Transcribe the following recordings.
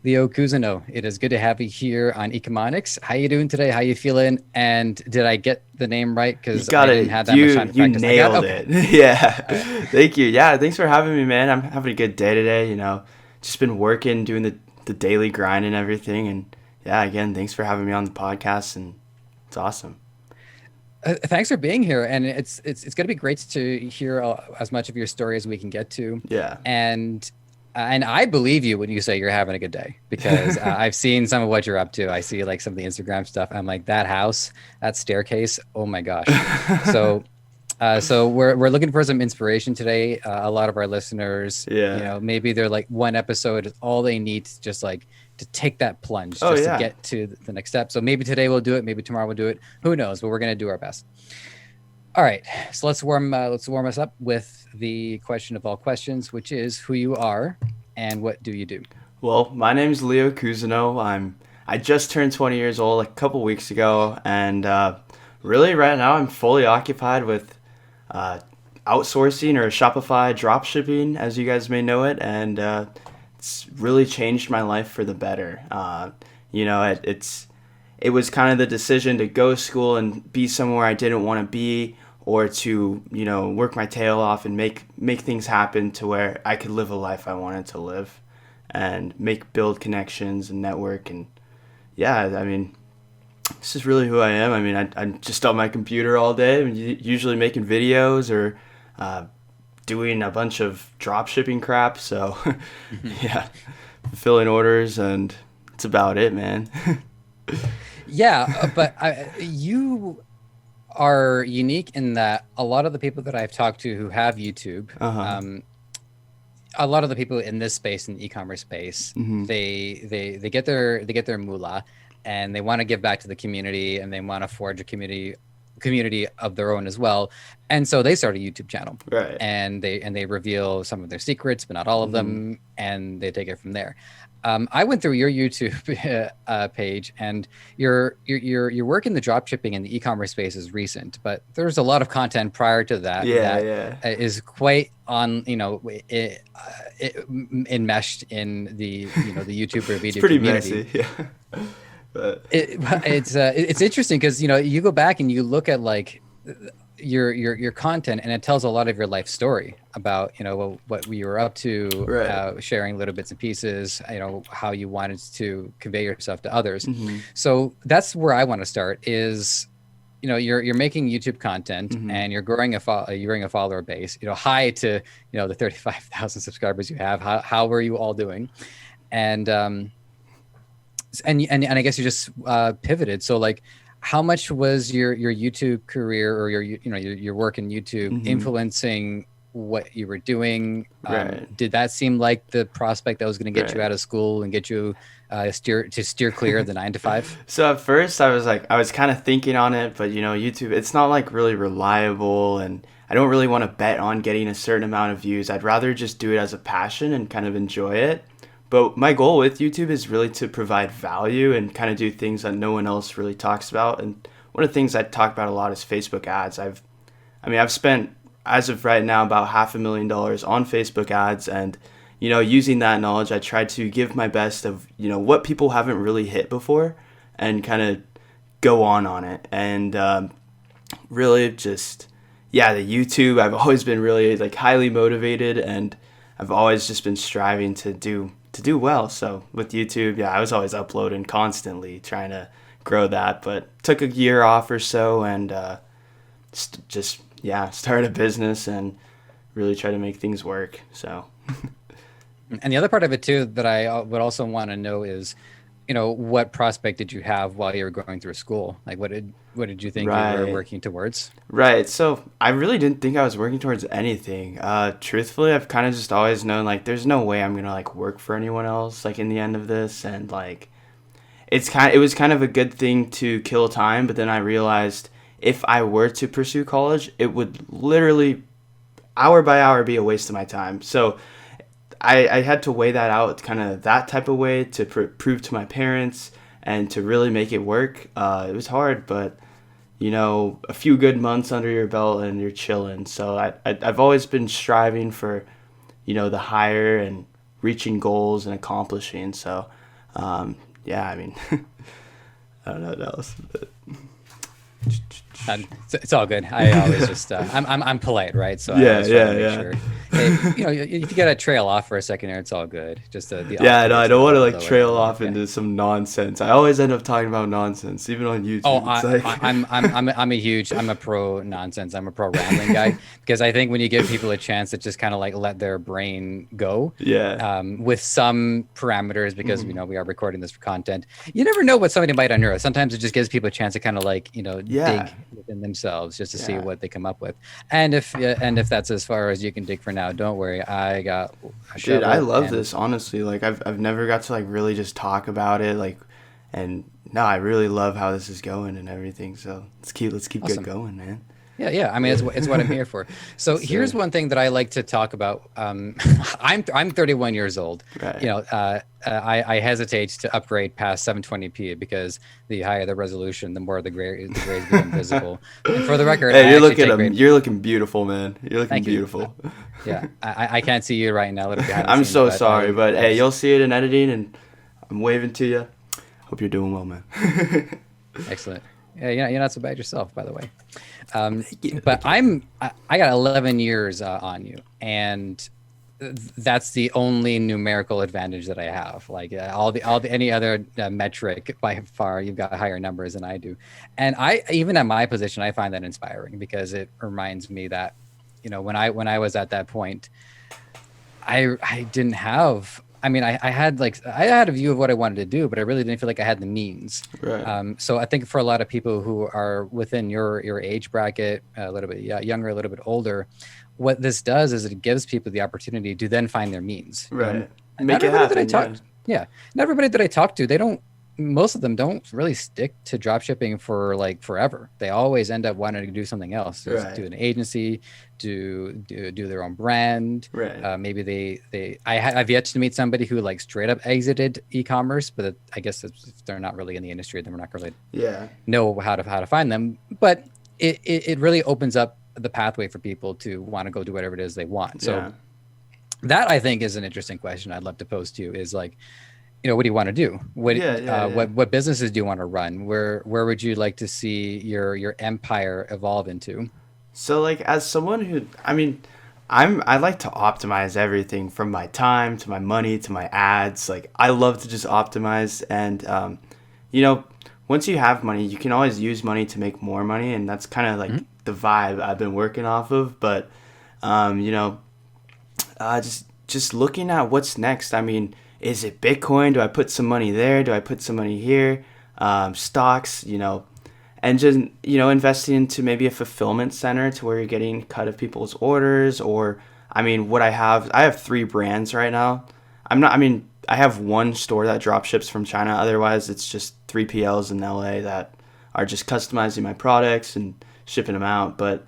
Leo Kuzino, it is good to have you here on Ecomonics. How you doing today? How you feeling? And did I get the name right? You Because I got didn't it. have that much time to You practice. I got nailed okay. it. Yeah. All right. Thank you. Yeah, thanks for having me, man. I'm having a good day today, Just been working, doing the daily grind and everything, and yeah, again, thanks for having me on the podcast, and it's awesome. Thanks for being here, and it's going to be great to hear as much of your story as we can get to, Yeah. and and I believe you when you say you're having a good day because I've seen some of what you're up to. I see like some of the Instagram stuff. I'm like that house, that staircase. Oh my gosh! So so we're looking for some inspiration today. A lot of our listeners, Yeah. maybe they're like one episode is all they need to just like to take that plunge, Oh just to yeah. get to the next step. So maybe today we'll do it, maybe tomorrow we'll do it. Who knows? But we're gonna do our best. All right, so let's warm us up with the question of all questions, which is who you are and what do you do. Well, my name's Leo Kuzino. I just turned 20 years old like a couple weeks ago, and really right now I'm fully occupied with uh, outsourcing or Shopify dropshipping, as you guys may know it, and it's really changed my life for the better. It was kind of the decision to go to school and be somewhere I didn't want to be, or to work my tail off and make things happen to where I could live a life I wanted to live, and build connections and network. And yeah, I mean, this is really who I am. I mean, I'm just on my computer all day, usually making videos or uh, doing a bunch of drop shipping crap. So Mhm. yeah, fulfilling orders, and that's about it, man. Yeah, but you are unique in that a lot of the people that I've talked to who have YouTube, Uh huh. a lot of the people in this space, in the e-commerce space, Hmm. they get their moolah, and they want to give back to the community, and they want to forge a community of their own as well. And so they start a YouTube channel, Right. and they reveal some of their secrets, but not all of Hmm. them, and they take it from there. I went through your YouTube page, and your work in the drop shipping and the e-commerce space is recent, but there's a lot of content prior to that Yeah, that yeah. is quite on enmeshed in the the YouTuber It's video pretty community. messy. Yeah. But It's interesting because you go back and you look at like your content, and it tells a lot of your life story about what you were up to, right. sharing little bits and pieces, how you wanted to convey yourself to others. Hmm. So that's where I want to start is you're making YouTube content, Hmm. and you're growing a follower base, high to the 35,000 subscribers you have. How are you all doing? And and I guess you just pivoted. So like, how much was your YouTube career or your work in YouTube Hmm. influencing what you were doing? Right. Did that seem like the prospect that was going to get you Right. out of school and get you steer clear of the 9 to 5? So at first I was kind of thinking on it, but YouTube, it's not like really reliable, and I don't really want to bet on getting a certain amount of views. I'd rather just do it as a passion and kind of enjoy it. But my goal with YouTube is really to provide value and kind of do things that no one else really talks about. And one of the things I talk about a lot is Facebook ads. I've spent, as of right now, about $500,000 on Facebook ads, and using that knowledge, I try to give my best of what people haven't really hit before, and kind of go on it. And really just, yeah, the YouTube, I've always been really like highly motivated, and I've always just been striving to do well. So with YouTube, yeah, I was always uploading constantly, trying to grow that. But took a year off or so, and just yeah, started a business and really try to make things work. So And the other part of it too that I would also want to know is, what prospect did you have while you were going through school? Like, what did you think you were right. working towards? Right. So I really didn't think I was working towards anything. Truthfully, I've kind of just always known like there's no way I'm gonna like work for anyone else like in the end of this, and like it was kind of a good thing to kill time. But then I realized if I were to pursue college, it would literally hour by hour be a waste of my time. So I had to weigh that out kind of that type of way to prove to my parents and to really make it work. It was hard, but a few good months under your belt and you're chilling. So I've always been striving for, the higher and reaching goals and accomplishing. So Yeah, I mean, I don't know what else. But It's all good. I always just I'm polite, right? So I yeah, always try to yeah, make yeah. sure. Hey, if you gotta trail off for a second here, it's all good. Just the Yeah, no, awkward I gets don't want to like lower and trail lower. off Yeah. into some nonsense. I always end up talking about nonsense, even on Oh, YouTube. It's like, I'm a pro nonsense. I'm a pro rambling guy because I think when you give people a chance to just kind of like let their brain go, yeah, with some parameters, because mhm, we are recording this for content. You never know what somebody might unearth. Sometimes it just gives people a chance to kind of like yeah, dig within themselves just to see yeah. what they come up with. And if that's as far as you can dig for now, don't worry. I got a Dude, I shovel love and this honestly. Like I've never got to like really just talk about it like and no, I really love how this is going and everything. So let's keep good awesome. going, man. Yeah. I mean, Yeah. it's what I'm here for. So Yes, here's sir. one thing that I like to talk about. I'm 31 years old. Right. I hesitate to upgrade past 720p because the higher the resolution, the more the grays become visible. And for the record, Hey, I actually take great. you're looking beautiful, man. You're looking Thank you. beautiful. Yeah, I can't see you right now, a little behind the I'm scenes, so but sorry, but I hey, just you'll see it in editing and I'm waving to you. Hope you're doing well, man. excellent. Yeah, you're not so bad yourself, by the way. Thank you. But Thank you. I got 11 years on you, and that's the only numerical advantage that I have. Like all the any other metric, by far you've got higher numbers than I do. And I, even at my position, I find that inspiring because it reminds me that when I was at that point, I didn't have. I mean, I had I had a view of what I wanted to do, but I really didn't feel like I had the means. Right. So I think for a lot of people who are within your age bracket, a little bit younger, a little bit older, what this does is it gives people the opportunity to then find their means. Right. Not Make it everybody that I happen, yeah. talked, yeah, not everybody that I talked to, they don't. Most of them don't really stick to drop shipping for like forever. They always end up wanting to do something else, just Right. do an agency, do their own brand. Right. Maybe I've yet to meet somebody who like straight up exited e-commerce, but I guess if they're not really in the industry, then we're not really Yeah. know how to find them. But it really opens up the pathway for people to want to go do whatever it is they want. So Yeah. that I think is an interesting question I'd love to pose to you is like, what do you want to do? Yeah, yeah, yeah. What businesses do you want to run? Where would you like to see your empire evolve into? So like as someone who I mean, I like to optimize everything from my time to my money to my ads. Like I love to just optimize and you know, once you have money, you can always use money to make more money and that's kind of like Mhm. the vibe I've been working off of, but you know, just looking at what's next. I mean, is it Bitcoin? Do I put some money there? Do I put some money here? Stocks, and just investing into maybe a fulfillment center to where you're getting cut of people's orders. Or I mean, I have three brands right now. I have one store that drop ships from China. Otherwise, it's just 3PLs in LA that are just customizing my products and shipping them out. But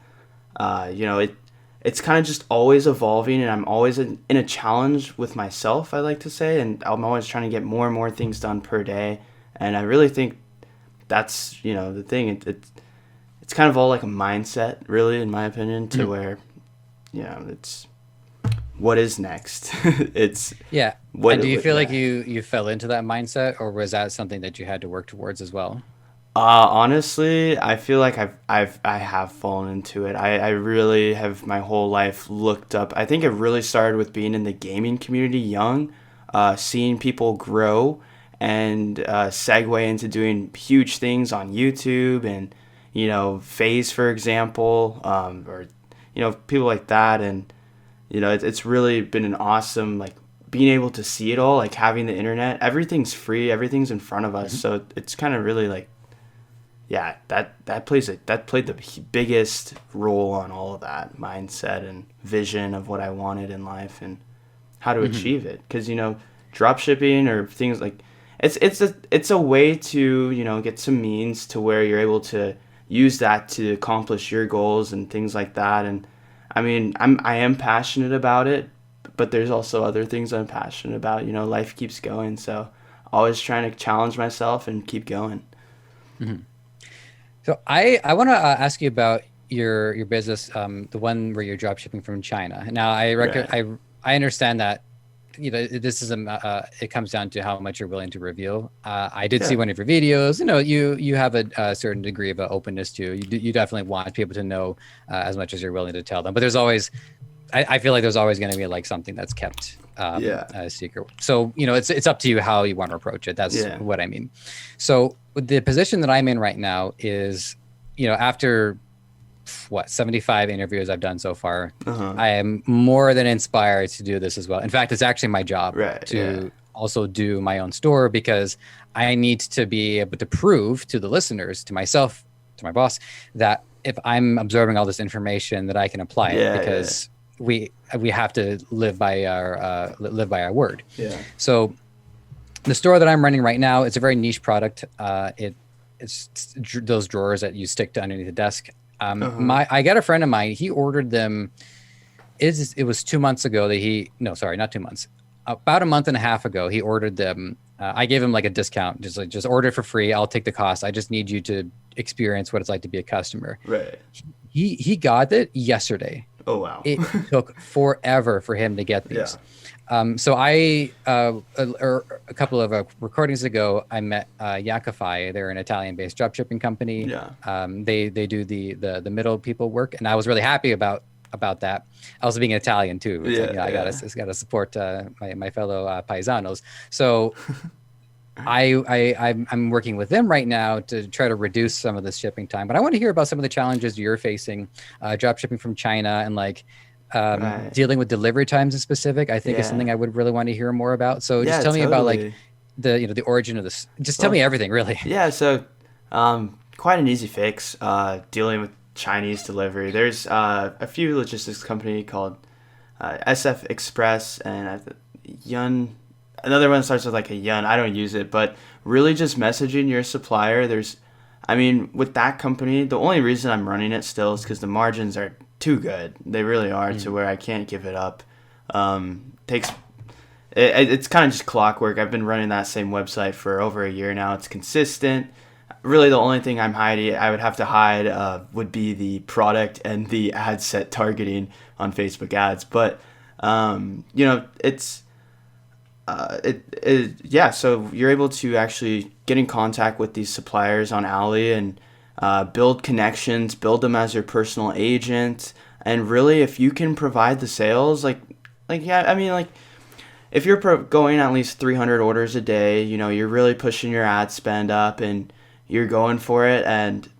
it's kind of just always evolving, and I'm always in a challenge with myself, I like to say, and I'm always trying to get more and more things done per day. And I really think that's the thing. It's kind of all like a mindset, really, in my opinion, to Mhm. where it's what is next. It's Yeah. what, And do you feel like yeah. you fell into that mindset, or was that something that you had to work towards as well? Honestly, I feel like I have fallen into it. I really have my whole life looked up. I think it really started with being in the gaming community young, seeing people grow and segue into doing huge things on YouTube and Phase, for example, or people like that. And it's really been an awesome, like, being able to see it all, like having the internet. Everything's free, everything's in front of us, Mhm. so it's kind of really like, yeah, that played the biggest role on all of that mindset and vision of what I wanted in life and how to Mhm. achieve it. Because drop shipping or things like, it's a way to get some means to where you're able to use that to accomplish your goals and things like that. And I mean, I am passionate about it, but there's also other things I'm passionate about. Life keeps going, so always trying to challenge myself and keep going. Mhm. So I want to ask you about your business, the one where you're drop shipping from China. Now Right. I understand that this is it comes down to how much you're willing to reveal. I did see Yeah. one of your videos. You have a certain degree of openness to. You definitely want people to know as much as you're willing to tell them. But there's always, I feel like there's always going to be like something that's kept Yeah. a secret. So it's up to you how you want to approach it. That's Yeah. what I mean. So the position that I'm in right now is, after 75 interviews I've done so far, I am more than inspired to do this as well. In fact, it's actually my job Right. to also do my own store, because I need to be able to prove to the listeners, to myself, to my boss, that if I'm absorbing all this information, that I can apply it, Yeah. because we have to live by our word. Yeah. So the store that I'm running right now, it's a very niche product. It's those drawers that you stick to underneath the desk. I got a friend of mine. He ordered them. It was 2 months ago that no, sorry, not 2 months. About a month and a half ago, he ordered them. I gave him like a discount, just order it for free. I'll take the cost. I just need you to experience what it's like to be a customer. Right. He got it yesterday. Oh wow. It took forever for him to get these. So I a couple of recordings ago, I met Yakify. They're an Italian-based dropshipping company. Yeah. They do the middle people work, and I was really happy about that. Also being Italian too. It's I gotta support my fellow paisanos. So I'm working with them right now to try to reduce some of the shipping time. But I want to hear about some of the challenges you're facing, drop shipping from China, and like dealing with delivery times in specific. I think is something I would really want to hear more about. So just tell me about like the origin of this. Just tell me everything, really. Yeah. So quite an easy fix. Dealing with Chinese delivery. There's a few logistics company called SF Express and Yun. Another one starts with like a Yun. I don't use it, but really just messaging your supplier. With that company, the only reason I'm running it still is because the margins are too good. They really are, to where I can't give it up. It's kind of just clockwork. I've been running that same website for over a year now. It's consistent. Really, the only thing I would have to hide would be the product and the ad set targeting on Facebook ads. But so you're able to actually get in contact with these suppliers on Ali and build connections, build them as your personal agent, and really, if you can provide the sales, if you're going at least 300 orders a day, you're really pushing your ad spend up and you're going for it, and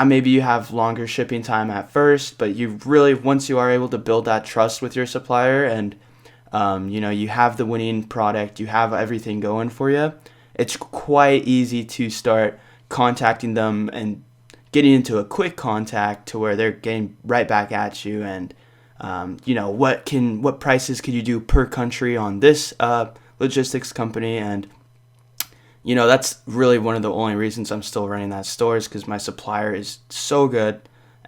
maybe you have longer shipping time at first, but you really, once you are able to build that trust with your supplier and you have the winning product, you have everything going for you, it's quite easy to start contacting them and getting into a quick contact to where they're getting right back at you. And what prices could you do per country on this logistics company? And that's really one of the only reasons I'm still running that store, is because my supplier is so good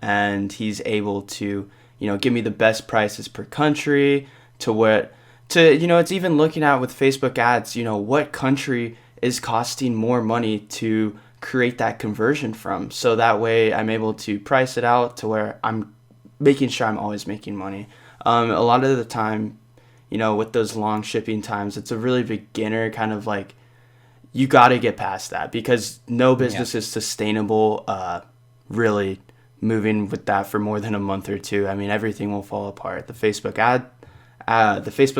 and he's able to give me the best prices per country, it's even looking at with Facebook ads, what country is costing more money to create that conversion from. So that way I'm able to price it out to where I'm making sure I'm always making money. A lot of the time, with those long shipping times, it's a really beginner kind of like, you got to get past that, because no business is sustainable, really moving with that for more than a month or two. Everything will fall apart. The Facebook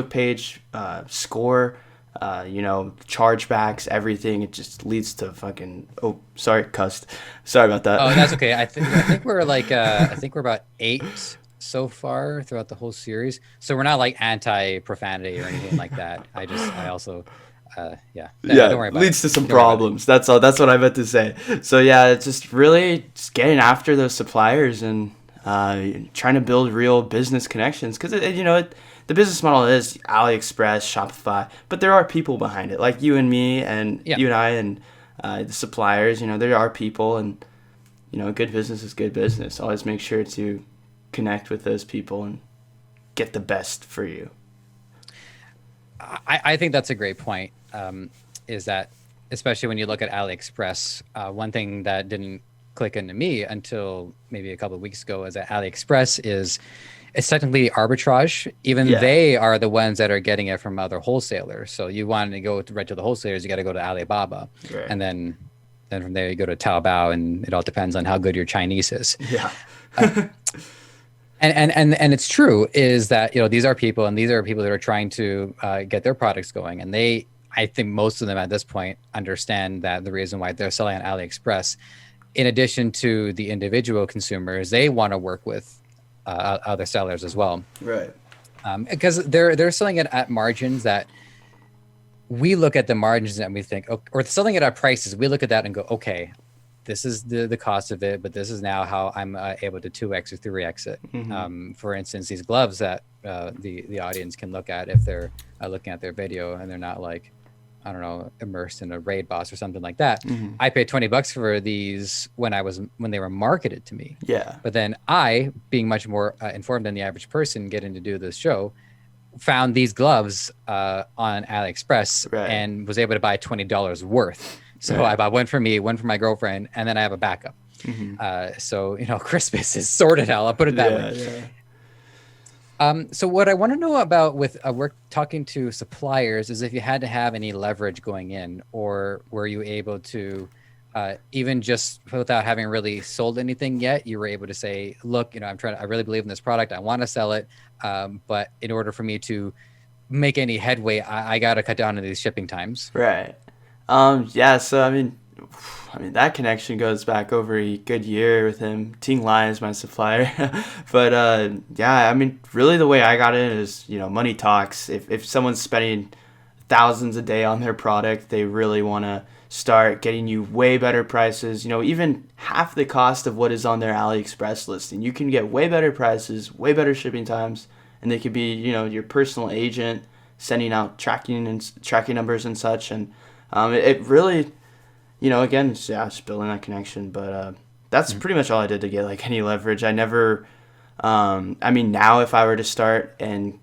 page, score, chargebacks, everything. It just leads to fucking. Oh, sorry, cussed. Sorry about that. Oh, that's okay. I think we're like I think we're about 8 so far throughout the whole series. So we're not like anti-profanity or anything like that. I also. Don't worry about leads it. to some problems. That's all. That's what I meant to say. So it's just really just getting after those suppliers and trying to build real business connections, because the business model is AliExpress, Shopify, but there are people behind it, like you and me and you and I and the suppliers. There are people, and good business is good business. Always make sure to connect with those people and get the best for you. I think that's a great point. Is that especially when you look at AliExpress, one thing that didn't click into me until maybe a couple of weeks ago is that AliExpress is it's technically arbitrage. Even Yeah. they are the ones that are getting it from other wholesalers. So you want to go right to the wholesalers, you got to go to Alibaba, Right. and then from there you go to Taobao, and it all depends on how good your Chinese is. Yeah. And it's true is that these are people, and these are people that are trying to get their products going, and I think most of them at this point understand that the reason why they're selling on AliExpress, in addition to the individual consumers, they want to work with other sellers as well, Right. because they're selling it at margins that we look at the margins and we think, or selling it at prices, we look at that and go, okay, this is the cost of it, but this is now how I'm able to 2x or 3x it. For instance, these gloves that the audience can look at if they're looking at their video and they're not like, I don't know, immersed in a raid boss or something like that. I paid $20 for these when they were marketed to me. Yeah. But then I, being much more informed than the average person getting to do this show, found these gloves on AliExpress Right. and was able to buy $20 worth. So Right. I bought one for me, one for my girlfriend, and then I have a backup. So Christmas is sorted out. I'll put it that way. Yeah. So what I want to know about with work talking to suppliers is if you had to have any leverage going in, or were you able to even just without having really sold anything yet, you were able to say, look, I really believe in this product. I want to sell it. But in order for me to make any headway, I got to cut down on these shipping times. Right. Yeah, so I mean that connection goes back over a good year with him. Ting Lai is my supplier. But yeah, I mean really the way I got in is, money talks. If someone's spending thousands a day on their product, they really want to start getting you way better prices, even half the cost of what is on their AliExpress listing. You can get way better prices, way better shipping times, and they could be, your personal agent sending out tracking numbers and such. And it really, again, just building that connection. But that's pretty much all I did to get like any leverage. I never, I mean, now if I were to start and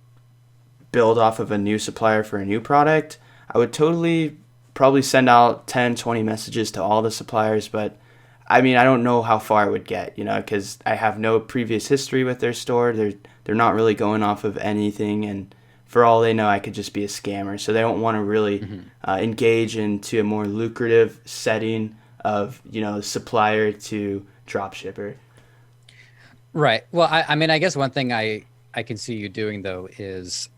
build off of a new supplier for a new product, I would totally probably send out 10, 20 messages to all the suppliers. But I mean, I don't know how far it would get, because I have no previous history with their store. They're not really going off of anything, and for all they know, I could just be a scammer. So they don't want to really engage into a more lucrative setting of, supplier to drop shipper. Right. Well, I mean, I guess one thing I can see you doing though is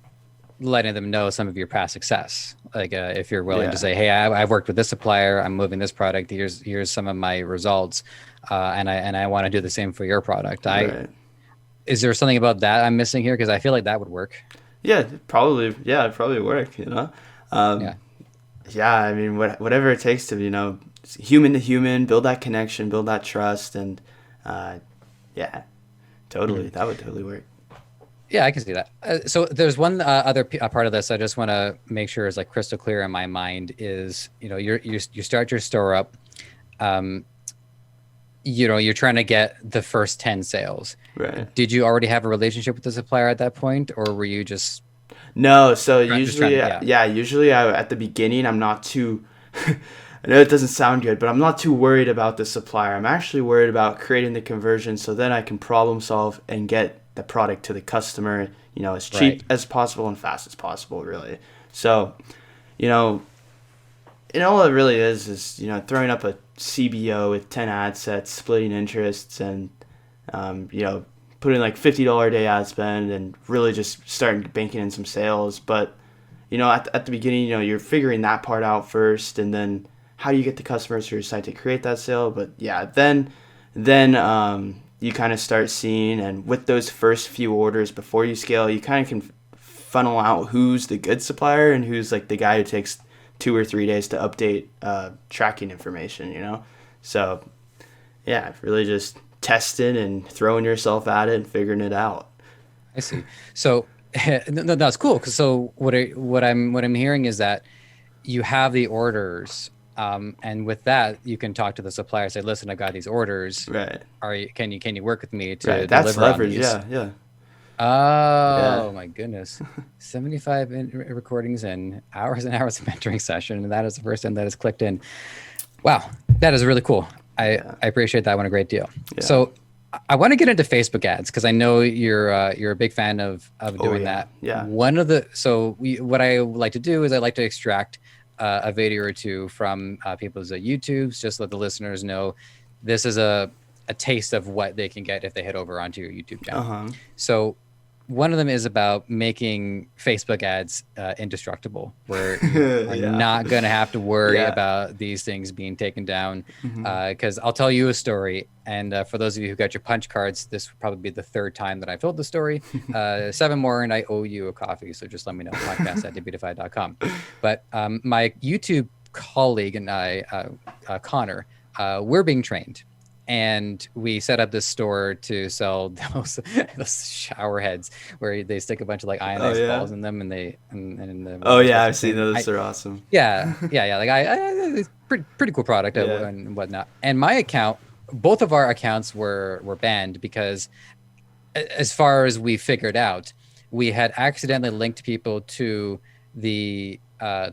letting them know some of your past success. Like if you're willing to say, hey, I've worked with this supplier, I'm moving this product. Here's some of my results, and I want to do the same for your product. Right. Is there something about that I'm missing here? Because I feel like that would work. Yeah, probably. Yeah, it'd probably work. Yeah. I mean, whatever it takes to human to human, build that connection, build that trust, and yeah, totally, that would totally work. Yeah, I can see that. So there's one other part of this I just want to make sure is like crystal clear in my mind is, you start your store up, you're trying to get the first 10 sales. Right. Did you already have a relationship with the supplier at that point, or were you just... No, so usually, usually at the beginning, I'm not too, I know it doesn't sound good, but I'm not too worried about the supplier. I'm actually worried about creating the conversion so then I can problem solve and get the product to the customer, as cheap as possible and fast as possible, really. So, all it really is, throwing up a CBO with 10 ad sets, splitting interests, and, putting like $50 a day ad spend and really just starting banking in some sales. But, at the beginning, you're figuring that part out first, and then how do you get the customers to your site to create that sale? But yeah, then you kind of start seeing, and with those first few orders before you scale, you kind of can funnel out who's the good supplier and who's like the guy who takes 2 or 3 days to update tracking information, So yeah, really just testing and throwing yourself at it and figuring it out. I see. So no, that's cool. Cause so what I'm hearing is that you have the orders, and with that you can talk to the supplier, say, listen, I got these orders. Right. Can you work with me to right. That's deliver leverage. on these? Yeah. Oh my goodness. 75 recordings and hours of mentoring session. And that is the first time that has clicked in. Wow. That is really cool. Yeah. I appreciate that one a great deal. Yeah. So I want to get into Facebook ads because I know you're a big fan of Oh doing yeah. that. Yeah. What I like to do is I like to extract a video or two from people's YouTubes, just let the listeners know this is a taste of what they can get if they head over onto your YouTube channel. Uh-huh. So one of them is about making Facebook ads indestructible, where you are Yeah. not going to have to worry Yeah. about these things being taken down. Hmm. Because I'll tell you a story, and for those of you who got your punch cards, this will probably be the third time that I told the story. Seven more, and I owe you a coffee. So just let me know. Podcast at debutify.com. But my YouTube colleague and I, Connor, we're being trained and we set up this store to sell those shower heads where they stick a bunch of like Oh ionized yeah. balls in them and and the Oh water's yeah, supposed I've to seen clean. those. They're awesome. Yeah. Like it's pretty cool product Yeah. and whatnot. And my account, both of our accounts were banned because, as far as we figured out, we had accidentally linked people to the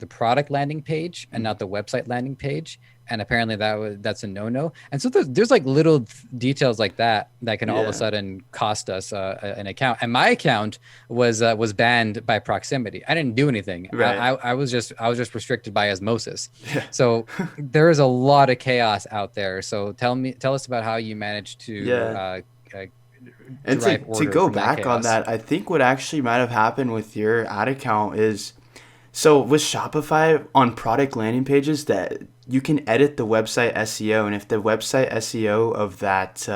product landing page and not the website landing page, and apparently that's a no. And so there's like little details like that can all of a Yeah. sudden cost us an account. And my account was banned by proximity. I didn't do anything. Right. I was just restricted by osmosis. Yeah. So there is a lot of chaos out there. So tell us about how you managed to Yeah. uh, And derive to order go from that back on chaos. that, I think what actually might have happened with your ad account is, so with Shopify on product landing pages, that you can edit the website SEO, and if the website SEO of that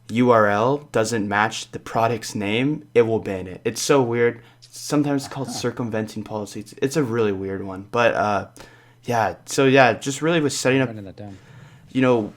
URL doesn't match the product's name, it will ban it. It's so weird. Sometimes it's called circumventing policy. It's a really weird one, but yeah. So yeah, just really was setting up, Writing that down. you know,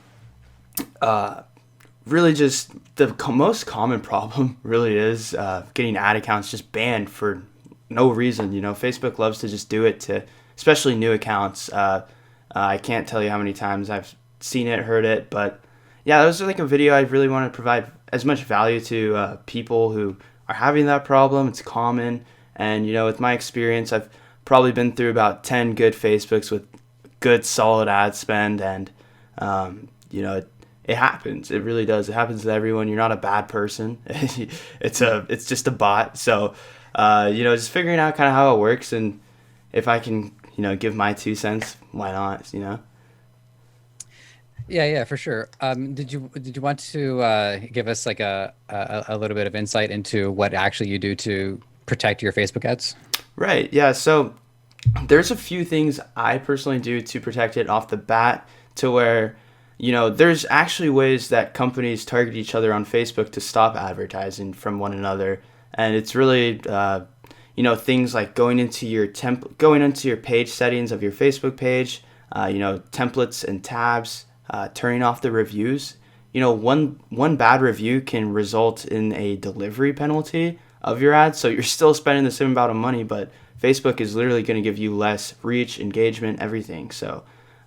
really just the most common problem really is getting ad accounts just banned for no reason. Facebook loves to just do it to, especially new accounts. I can't tell you how many times I've seen it, heard it, but yeah, that was like a video I really want to provide as much value to people who are having that problem. It's common, and with my experience, I've probably been through about 10 good Facebooks with good solid ad spend, and it happens. It really does. It happens to everyone. You're not a bad person. It's just a bot. So, just figuring out kind of how it works, and if I can, give my 2 cents, why not? Yeah, for sure. Did you want to give us like a little bit of insight into what actually you do to protect your Facebook ads? Right. Yeah. So there's a few things I personally do to protect it off the bat, to where, there's actually ways that companies target each other on Facebook to stop advertising from one another. And it's really, things like going into your page settings of your Facebook page, templates and tabs, turning off the reviews. One bad review can result in a delivery penalty of your ads. So you're still spending the same amount of money, but Facebook is literally going to give you less reach, engagement, everything. So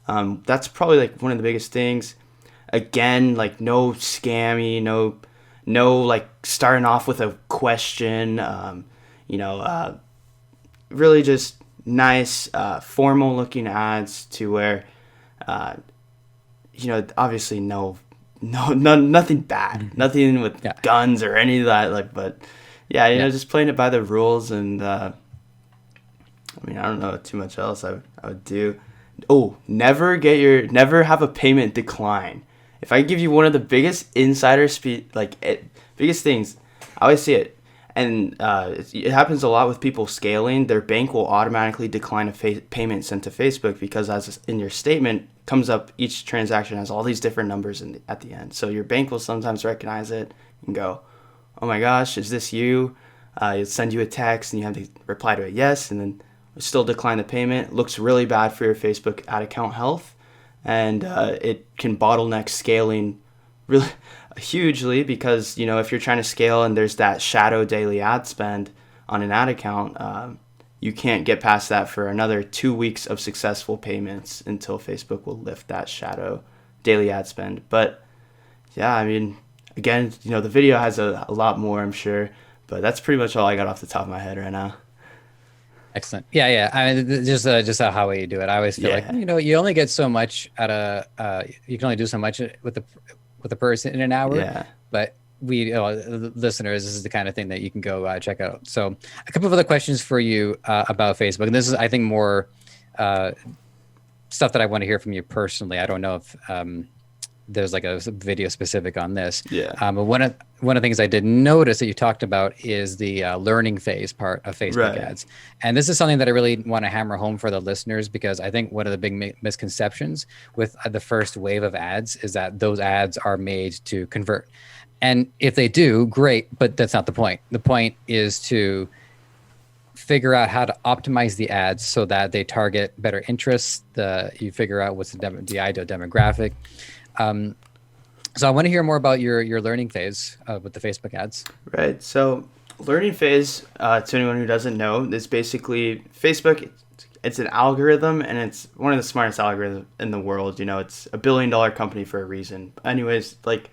that's probably like one of the biggest things. Again, like no scammy, no like starting off with a question. Really just nice, formal looking ads to where, obviously nothing bad, nothing with Yeah. guns or any of that. Like, but yeah, Yeah. just playing it by the rules, and I don't know too much else I would do. Oh, never have a payment decline. If I give you one of the biggest insider biggest things, I always see it, and it happens a lot with people scaling. Their bank will automatically decline a payment sent to Facebook because, as in your statement comes up, each transaction has all these different numbers at the end. So your bank will sometimes recognize it and go, "Oh my gosh, is this you?" It'll send you a text, and you have to reply to a yes, and then still decline the payment. It looks really bad for your Facebook ad account health, and it can bottleneck scaling really hugely, because if you're trying to scale and there's that shadow daily ad spend on an ad account, you can't get past that for another 2 weeks of successful payments until Facebook will lift that shadow daily ad spend. But yeah, again, the video has a lot more, I'm sure, but that's pretty much all I got off the top of my head right now. Excellent. Yeah, yeah. I mean, just how you do it. I always feel like, Yeah, you only get so much at you can only do so much with a person in an hour, yeah, but listeners, this is the kind of thing that you can go check out. So, a couple of other questions for you about Facebook, and this is, I think, more uh, stuff that I want to hear from you personally. I don't know if there's like a video specific on this. yeah. But one of the things I did notice that you talked about is the learning phase part of Facebook Right. ads, and this is something that I really want to hammer home for the listeners, because I think one of the big misconceptions with the first wave of ads is that those ads are made to convert, and if they do, great, but that's not the point. The point is to figure out how to optimize the ads so that they target better interests. You figure out what's the ideal demographic. Um, so I want to hear more about your learning phase with the Facebook ads. Right. So, learning phase, to anyone who doesn't know, is basically Facebook. It's an algorithm, and it's one of the smartest algorithms in the world. You know, it's $1 billion company for a reason. Anyways, like,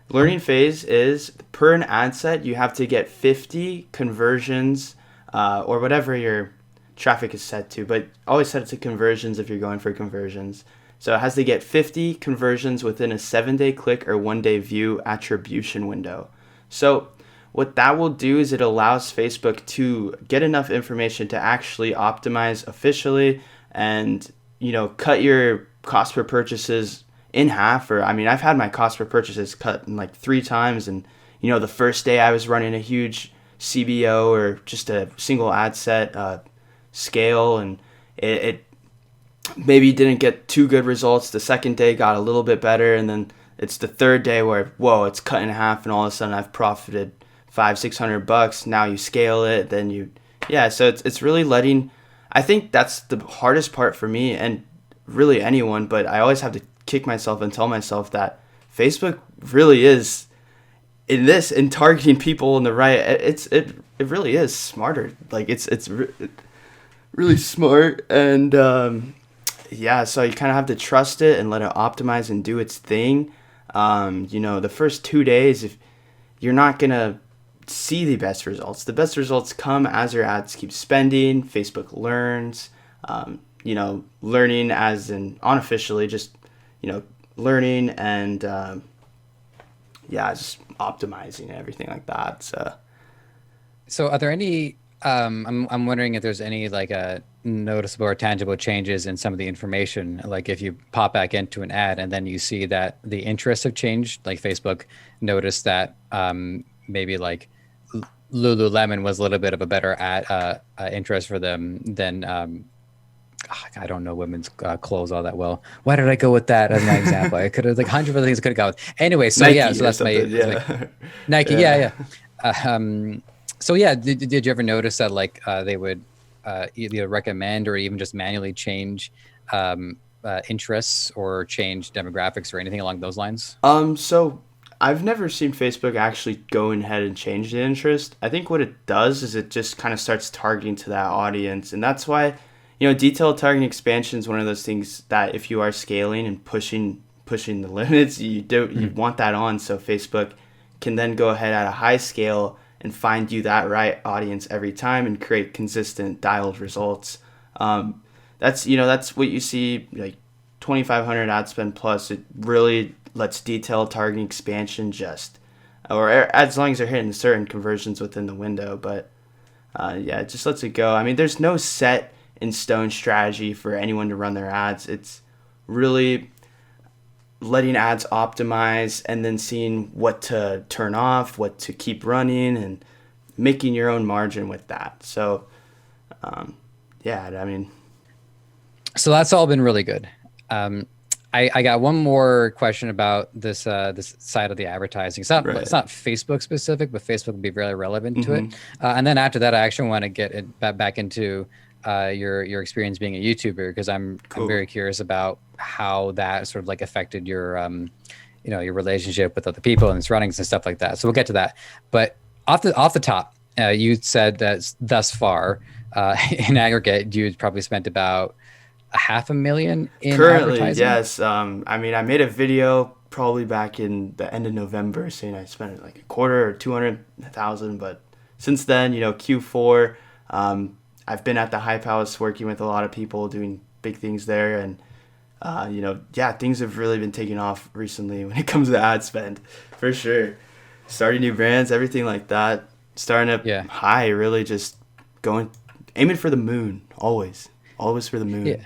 learning phase is per an ad set, you have to get 50 conversions, or whatever your traffic is set to, but always set it to conversions if you're going for conversions. So it has to get 50 conversions within a 7-day click or 1-day view attribution window. So what that will do is it allows Facebook to get enough information to actually optimize officially and, cut your cost per purchases in half. Or, I mean, I've had my cost per purchases cut in like 3 times. And, the first day I was running a huge CBO or just a single ad set scale, and it maybe didn't get too good results. The second day got a little bit better, and then it's the third day where, whoa, it's cut in half, and all of a sudden I've profited $500-600. Now you scale it, then so it's really letting. I think that's the hardest part for me and really anyone, but I always have to kick myself and tell myself that Facebook really is in targeting people in the right. It really is smarter. Like it's really smart, and so you kind of have to trust it and let it optimize and do its thing. The first 2 days, if you're not gonna see the best results come as your ads keep spending. Facebook learns, learning as in unofficially, just learning and just optimizing everything like that. So are there any? I'm wondering if there's any like noticeable or tangible changes in some of the information. Like if you pop back into an ad and then you see that the interests have changed, like Facebook noticed that maybe like Lululemon was a little bit of a better ad interest for them than I don't know women's clothes all that well. Why did I go with that as my example? I could have like 100 other things I could have gone with. Anyway, so Nike so or that's something, my Nike. Yeah, yeah. So yeah, did you ever notice that like they would either recommend or even just manually change interests or change demographics or anything along those lines? So I've never seen Facebook actually go ahead and change the interest. I think what it does is it just kind of starts targeting to that audience, and that's why detailed targeting expansion is one of those things that if you are scaling and pushing the limits, you want that on, so Facebook can then go ahead at a high scale and find you that right audience every time and create consistent dialed results. That's what you see, like 2,500 ad spend plus. It really lets detailed targeting expansion or as long as they're hitting certain conversions within the window. But it just lets it go. I mean, there's no set in stone strategy for anyone to run their ads. It's really letting ads optimize and then seeing what to turn off, what to keep running, and making your own margin with that. So, I mean. So that's all been really good. I got one more question about this side of the advertising. It's not Facebook specific, but Facebook would be very relevant to it. And then after that, I actually want to get it back into your experience being a YouTuber, because I'm very curious about how that sort of like affected your your relationship with other people and surroundings and stuff like that. So we'll get to that. But off the top, you said that thus far in aggregate, you probably spent about $500,000 in Currently, advertising. yes. I mean, I made a video probably back in the end of November saying I spent like a quarter or 200,000, but since then, Q4, I've been at the Hype House working with a lot of people doing big things there, and yeah, things have really been taking off recently when it comes to ad spend, for sure. Starting new brands, everything like that. Starting up Yeah. high, really just going, aiming for the moon, always. Always for the moon. Yeah.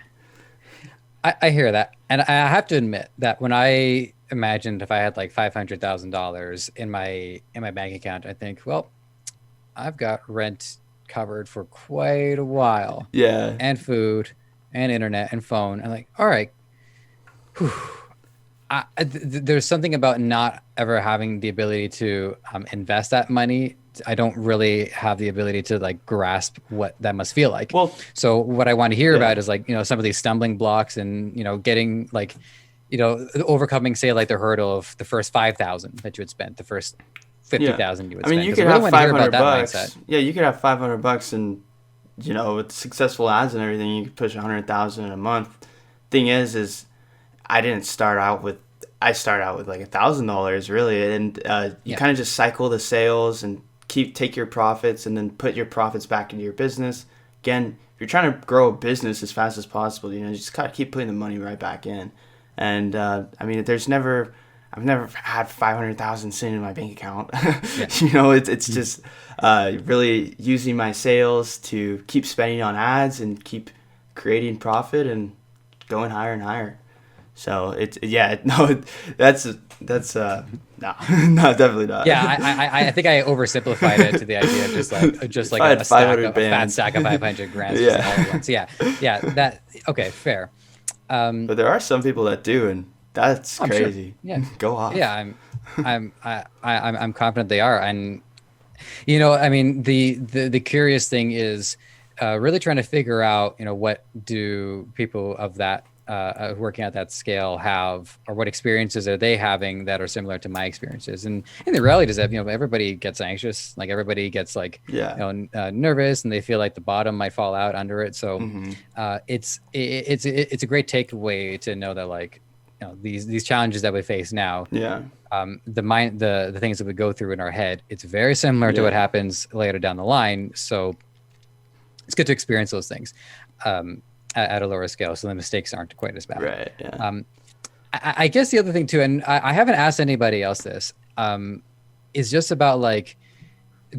I hear that. And I have to admit that when I imagined if I had like $500,000 in my bank account, I think, well, I've got rent covered for quite a while, Yeah. and food and internet and phone. I'm like, all right, whew. There's something about not ever having the ability to invest that money. I don't really have the ability to like grasp what that must feel like. Well, So what I want to hear yeah. about is like, some of these stumbling blocks and, getting like, overcoming, say, like the hurdle of the first 5,000 that you would spend, the first Yeah. 50,000 you would I mean, spend. you Because I could really have want to hear about 500 that mindset. bucks. Yeah, you could have 500 bucks and, with successful ads and everything, you could push 100,000 in a month. Thing is I started out with like $1,000 really. And you Yeah. kind of just cycle the sales and take your profits and then put your profits back into your business. Again, if you're trying to grow a business as fast as possible, you just gotta keep putting the money right back in. And I mean, I've never had 500,000 sitting in my bank account. Yeah. It's just really using my sales to keep spending on ads and keep creating profit and going higher and higher. So no, that's no, no, definitely not. Yeah, I think I oversimplified it to the idea of just like I had a stack 500 of, a fat bands. stack of 500 grand just Yeah. all at once. Yeah, yeah, that okay, fair. But there are some people that do, and that's I'm sure. crazy. Yeah, Go off. yeah, I'm confident they are, and I mean, the curious thing is really trying to figure out, what do people of that working at that scale have, or what experiences are they having that are similar to my experiences. And the reality is that everybody gets anxious, like everybody gets like Yeah. nervous, and they feel like the bottom might fall out under it. So it's a great takeaway to know that like these challenges that we face now, Yeah. the things that we go through in our head, it's very similar to what happens later down the line. So it's good to experience those things at a lower scale, so the mistakes aren't quite as bad. Right. Yeah. I guess the other thing too, and I haven't asked anybody else this, is just about like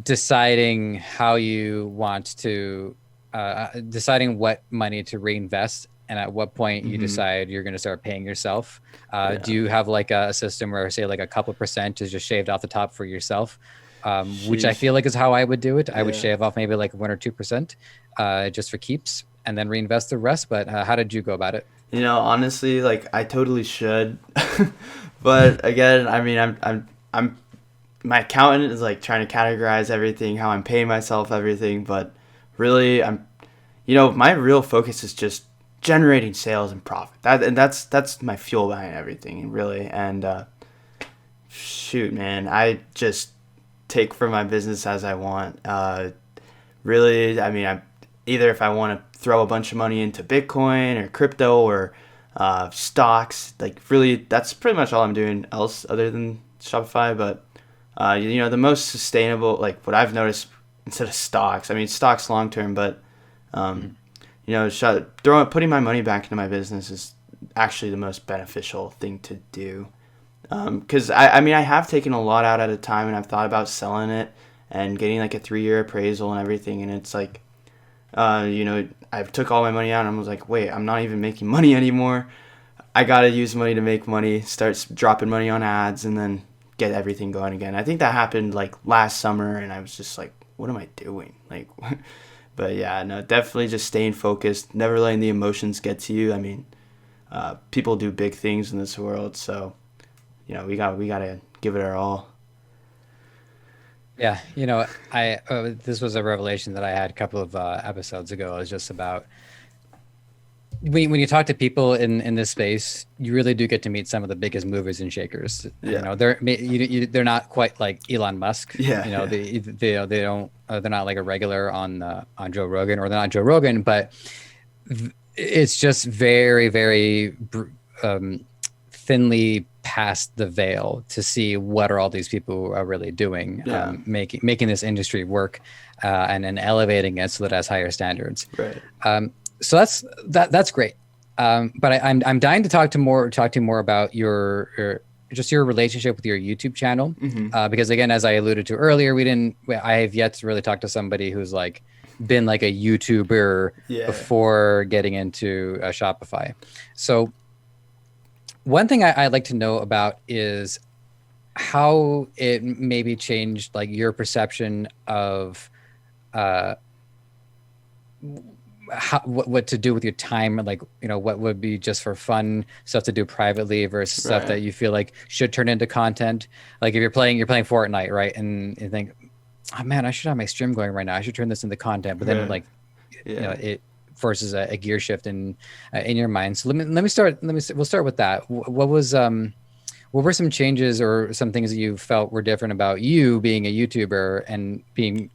deciding how you want to, deciding what money to reinvest, and at what point you decide you're going to start paying yourself. Do you have like a system where, say, like a couple percent is just shaved off the top for yourself? Which I feel like is how I would do it. I would shave off maybe like 1 or 2%, just for keeps, and then reinvest the rest. But how did you go about it? Honestly, like I totally should, but again, I mean, I'm my accountant is like trying to categorize everything, how I'm paying myself, everything. But really, my real focus is just generating sales and profit. That's my fuel behind everything, and really, and shoot, man, I just take from my business as I want. Really, I mean, either if I want to throw a bunch of money into Bitcoin or crypto or stocks, like really, that's pretty much all I'm doing else other than Shopify. But the most sustainable, like what I've noticed, instead of stocks, I mean stocks long term, but putting my money back into my business is actually the most beneficial thing to do. Because I mean, I have taken a lot out at a time, and I've thought about selling it and getting like a 3-year appraisal and everything. And it's like, I took all my money out, and I was like, wait, I'm not even making money anymore. I got to use money to make money, start dropping money on ads, and then get everything going again. I think that happened like last summer, and I was just like, what am I doing? Like, but yeah, no, definitely just staying focused, never letting the emotions get to you. I mean, people do big things in this world, so we gotta give it our all. Yeah, this was a revelation that I had a couple of episodes ago. It was just about when you talk to people in this space, you really do get to meet some of the biggest movers and shakers. Yeah. They're not quite like Elon Musk. Yeah. They don't they're not like a regular on Joe Rogan, or they're not Joe Rogan, but it's just very, very thinly past the veil to see what are all these people are really doing, Yeah. making this industry work, and then elevating it so that it has higher standards. Right. So that's great. But I'm dying to talk to you more about just your relationship with your YouTube channel, Mm-hmm. because again, as I alluded to earlier, I have yet to really talk to somebody who's like been like a YouTuber Yeah. before getting into Shopify. So one thing I'd like to know about is how it maybe changed like your perception of uh, what to do with your time, like what would be just for fun stuff to do privately versus stuff Right. that you feel like should turn into content. Like if you're playing Fortnite, right, and you think, oh man, I should have my stream going right now, I should turn this into content, but then Right. like Yeah. it forces a gear shift in your mind. So we'll start with that. What were some changes or some things that you felt were different about you being a YouTuber and being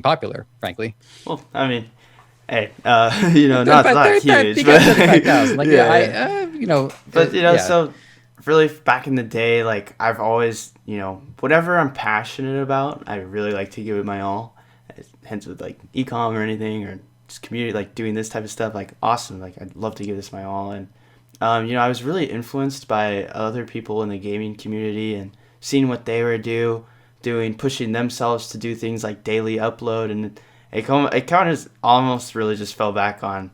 popular, frankly? Well, I mean, hey, not 30, huge, you got but 35,000. Like, yeah, yeah, yeah. But yeah. so really back in the day, like I've always, whatever I'm passionate about, I really like to give it my all. Hence with like e-com or anything or just community, like doing this type of stuff, like awesome. Like I'd love to give this my all. And I was really influenced by other people in the gaming community and seeing what they were doing, pushing themselves to do things like daily upload, and it kind of almost really just fell back on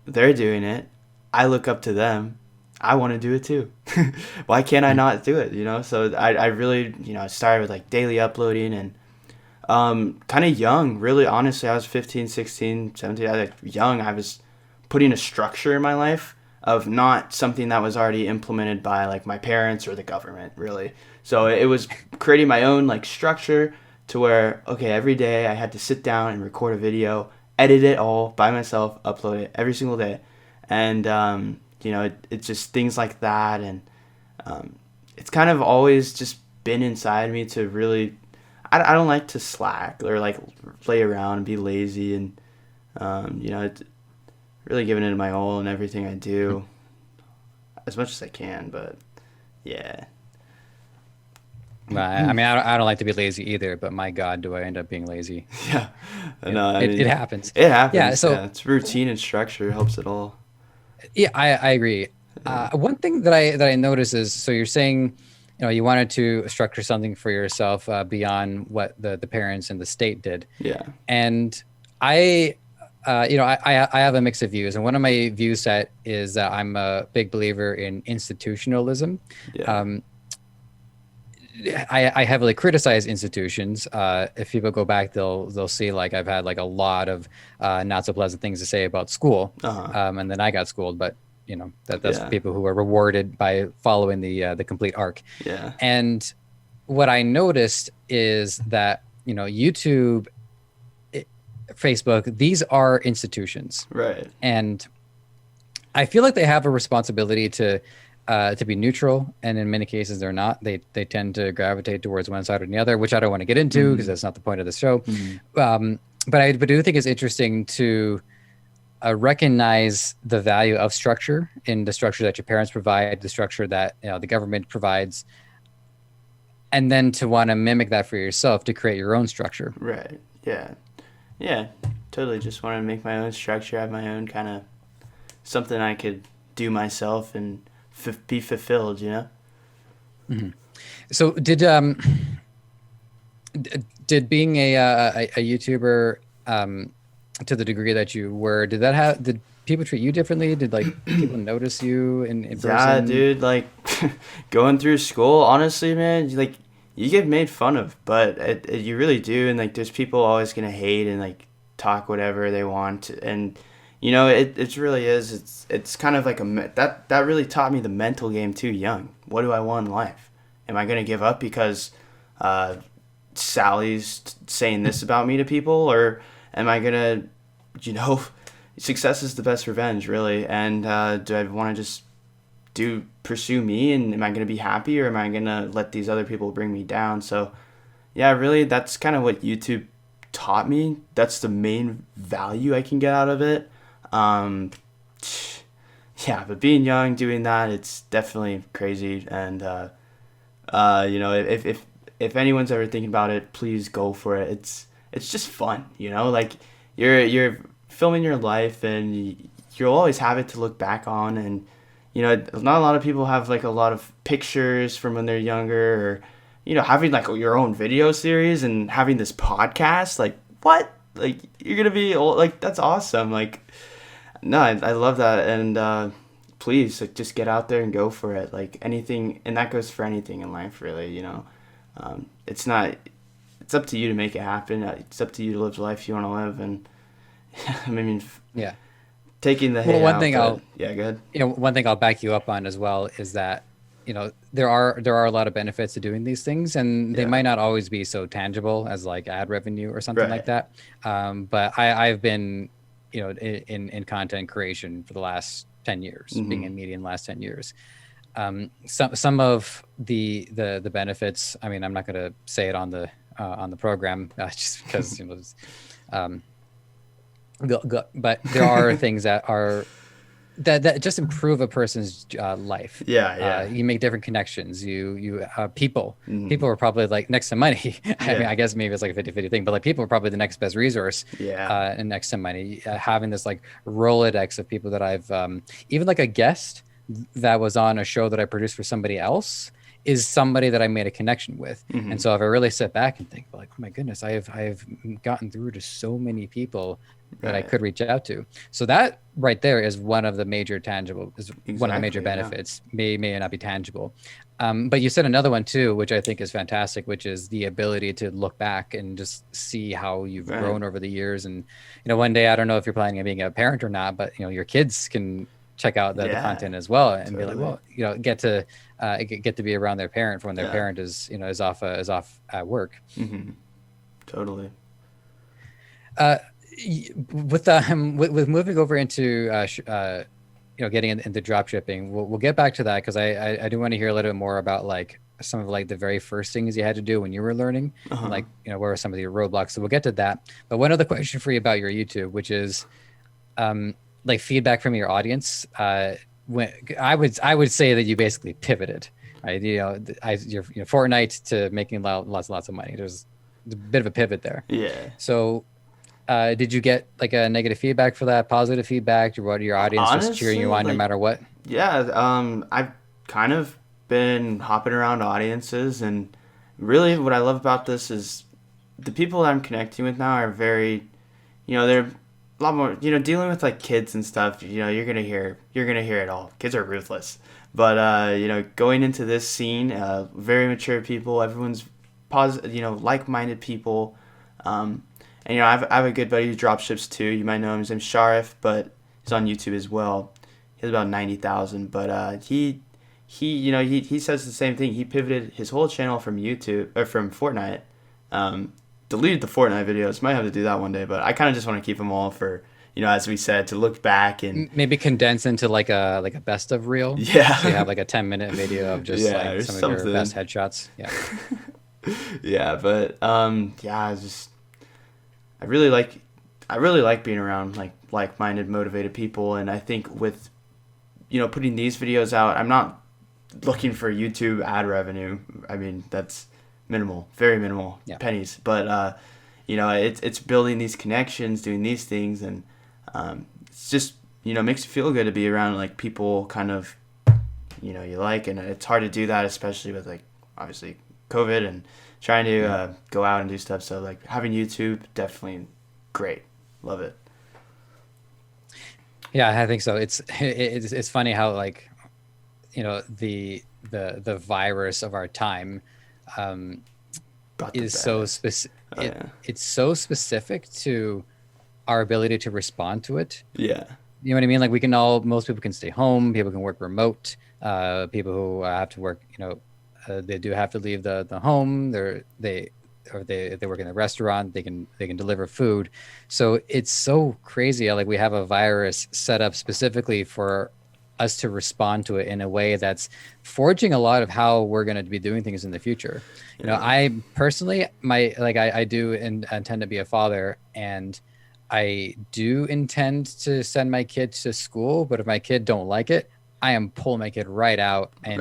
they're doing it. I look up to them. I want to do it too. Why can't I not do it? So I really, started with like daily uploading and kind of young, really, honestly. I was 15, 16, 17. I was like young. I was putting a structure in my life of not something that was already implemented by like my parents or the government, really. So it was creating my own like structure to where, okay, every day I had to sit down and record a video, edit it all by myself, upload it every single day. And, it's just things like that. And it's kind of always just been inside me to really, I don't like to slack or like play around and be lazy. And, really giving it my all in everything I do as much as I can. But yeah. I mean, I don't like to be lazy either, but my God, do I end up being lazy? Yeah. No, I It mean, happens. it Yeah. happens. So Yeah. It's routine and structure helps it all. yeah, I agree. Yeah. One thing that I notice is, so you're saying, you wanted to structure something for yourself beyond what the parents and the state did. Yeah. And I, I have a mix of views, and one of my view set is that I'm a big believer in institutionalism. Yeah. Um, I heavily criticize institutions. If people go back, they'll see like I've had like a lot of not so pleasant things to say about school, Uh-huh. and then I got schooled. But that's Yeah. people who are rewarded by following the complete arc. Yeah. And what I noticed is that YouTube, Facebook, these are institutions, Right. and I feel like they have a responsibility to be neutral, and in many cases they're not. They tend to gravitate towards one side or the other, which I don't want to get into because that's not the point of the show. But I do think it's interesting to recognize the value of structure in the structure that your parents provide, the structure that the government provides, and then to want to mimic that for yourself to create your own structure. Right. Yeah. Yeah. Totally. Just want to make my own structure, have my own kind of something I could do myself and be fulfilled, So did being a YouTuber, to the degree that you were, did people treat you differently? Did like people notice you in Yeah, person? dude, like going through school, honestly, man, like you get made fun of, but you really do, and like there's people always gonna hate and like talk whatever they want, and it really is. It's kind of like that really taught me the mental game too young. What do I want in life? Am I gonna give up because Sally's saying this about me to people, or am I gonna, success is the best revenge, really, and do I want to just pursue me, and am I going to be happy, or am I going to let these other people bring me down? So yeah, really, that's kind of what YouTube taught me. That's the main value I can get out of it. yeah, but being young doing that, it's definitely crazy. And you know, if anyone's ever thinking about it, please go for it. It's just fun, you know, like you're filming your life, and you'll always have it to look back on. And you know, not a lot of people have like a lot of pictures from when they're younger, or you know, having like your own video series and having this podcast. Like what? Like you're gonna be old, like that's awesome. Like no, I love that. And please, like, just get out there and go for it. Like anything, and that goes for anything in life, really. You know, it's not. It's up to you to make it happen. It's up to you to live the life you want to live. And I mean, Yeah. taking the Well, hay one out, thing but yeah, go ahead. one thing I'll back you up on as well is that, there are a lot of benefits to doing these things, and they Yeah, might not always be so tangible as like ad revenue or something like right. that. But I've been, in content creation for the last 10 years, being Mm-hmm. in media in the last 10 years. Some of the benefits, I mean, I'm not going to say it on the program, just because, um, but there are things that just improve a person's life. Yeah, yeah. You make different connections. People Mm-hmm. are probably like next to money. I mean, Yeah, I guess maybe it's like a 50-50 thing, but like people are probably the next best resource, yeah, and next to money. Having this like Rolodex of people that I've, even like a guest that was on a show that I produced for somebody else is somebody that I made a connection with. And mm-hmm. so if I really sit back and think like, oh my goodness, I've gotten through to so many people that I Right. could reach out to. So that right there is one of the major tangible, is one of the major Exactly. Yeah. benefits. May not be tangible. But you said another one too, which I think is fantastic, which is the ability to look back and just see how you've Right. grown over the years. And, one day, I don't know if you're planning on being a parent or not, but, your kids can check out the Yeah. content as well and be like, Totally. well, get to be around their parent for when their Yeah. parent is off at work. Mm-hmm. Totally. Uh, with moving over into getting into drop shipping, we'll get back to that because I do want to hear a little bit more about like some of like the very first things you had to do when you were learning, and Uh-huh. like what were some of your roadblocks. So we'll get to that. But one other question for you about your YouTube, which is like feedback from your audience. When I would say that you basically pivoted, right? Fortnite to making lots and lots of money. There's a bit of a pivot there. Yeah. So did you get like a negative feedback for that, positive feedback? Or what, your audience just cheering Honestly, you on no like, matter what? yeah, I've kind of been hopping around audiences, and really what I love about this is the people that I'm connecting with now are very, they're a lot more, dealing with like kids and stuff. You're gonna hear it all. Kids are ruthless, but going into this scene, very mature people. Everyone's positive, like-minded people. And I have a good buddy who dropships too. You might know him. His name's Sharif, but he's on YouTube as well. He has about 90,000, but he says the same thing. He pivoted his whole channel from YouTube or from Fortnite. Deleted the Fortnite videos. Might have to do that one day, but I kind of just want to keep them all for, as we said, to look back and Maybe condense into like a best of reel. yeah, So you have like a 10-minute video of just yeah, like or some of your something. best headshots. Yeah. Yeah, but yeah, I really like being around like-minded, motivated people, and I think with putting these videos out, I'm not looking for YouTube ad revenue. I mean, that's minimal, very minimal, Yeah. pennies. But it's building these connections, doing these things, and it's just makes you feel good to be around like people kind of you like, and it's hard to do that, especially with like obviously COVID and trying to go out and do stuff. So like having YouTube, definitely great, love it. Yeah, I think so. It's funny how like the virus of our time Brought the is so best. specific. Oh yeah, It's so specific to our ability to respond to it. yeah, You know what I mean? Like most people can stay home, people can work remote, people who have to work, they do have to leave the home. If they work in a restaurant, they can deliver food. So it's so crazy how, like, we have a virus set up specifically for us to respond to it in a way that's forging a lot of how we're going to be doing things in the future. yeah. I personally, I do intend to be a father, and I do intend to send my kid to school, but if my kid don't like it, I am pulling my kid right out Right.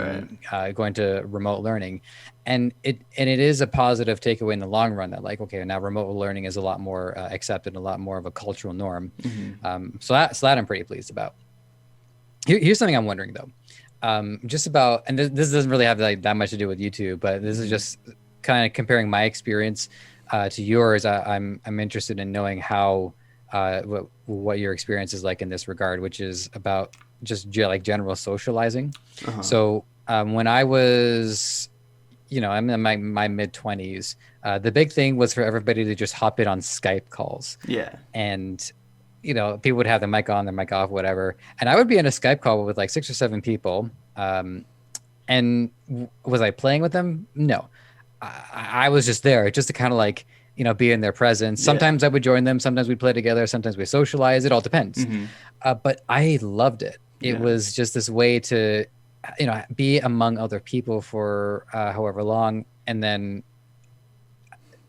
and going to remote learning. And it is a positive takeaway in the long run that like, okay, now remote learning is a lot more accepted, a lot more of a cultural norm. Hmm. So that I'm pretty pleased about. Here's something I'm wondering though, just about, and this doesn't really have like that much to do with YouTube, but this is Hmm. just kind of comparing my experience to yours. I'm interested in knowing how what your experience is like in this regard, which is about just like general socializing. Uh-huh. So when I was, I'm in my mid 20s. The big thing was for everybody to just hop in on Skype calls, Yeah. and people would have their mic on, their mic off, whatever. And I would be in a Skype call with like 6 or 7 people. And was I playing with them? No, I was just there just to kind of like, be in their presence. Yeah. Sometimes I would join them. Sometimes we play together. Sometimes we socialize. It all depends. Hmm. But I loved it. It Yeah. was just this way to, be among other people for however long, and then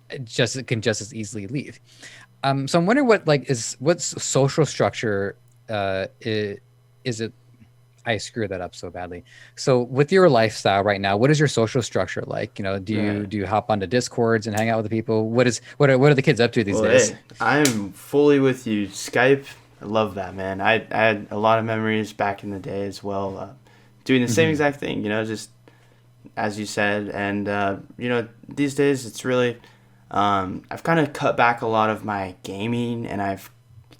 it can just as easily leave. So I'm wondering what's social structure is it? I screw that up so badly. So with your lifestyle right now, what is your social structure like? Do you Right. do you hop onto Discords and hang out with the people? What are the kids up to these Well, days? hey, I'm fully with you. Skype, I love that, man. I had a lot of memories back in the day as well, doing the same Hmm. exact thing, just as you said. And, these days it's really, I've kind of cut back a lot of my gaming, and I've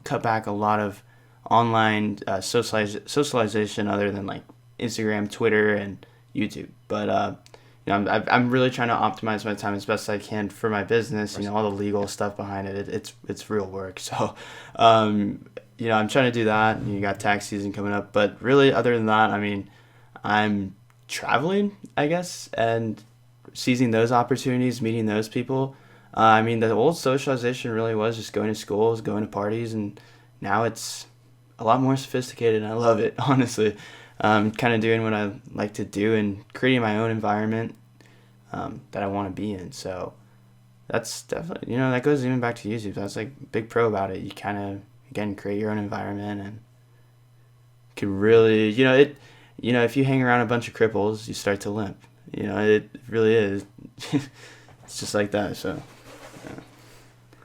cut back a lot of online socialization other than like Instagram, Twitter, and YouTube. But, I'm really trying to optimize my time as best I can for my business. All the legal stuff behind it. It's real work. So, I'm trying to do that. You got tax season coming up, but really, other than that, I mean, I'm traveling, I guess, and seizing those opportunities, meeting those people. I mean, the old socialization really was just going to schools, going to parties, and now it's a lot more sophisticated, and I love it, honestly. Kind of doing what I like to do and creating my own environment that I want to be in. So that's definitely, that goes even back to YouTube. That's like big pro about it. You kind of, again, create your own environment and can really, if you hang around a bunch of cripples, you start to limp. It really is. It's just like that. So,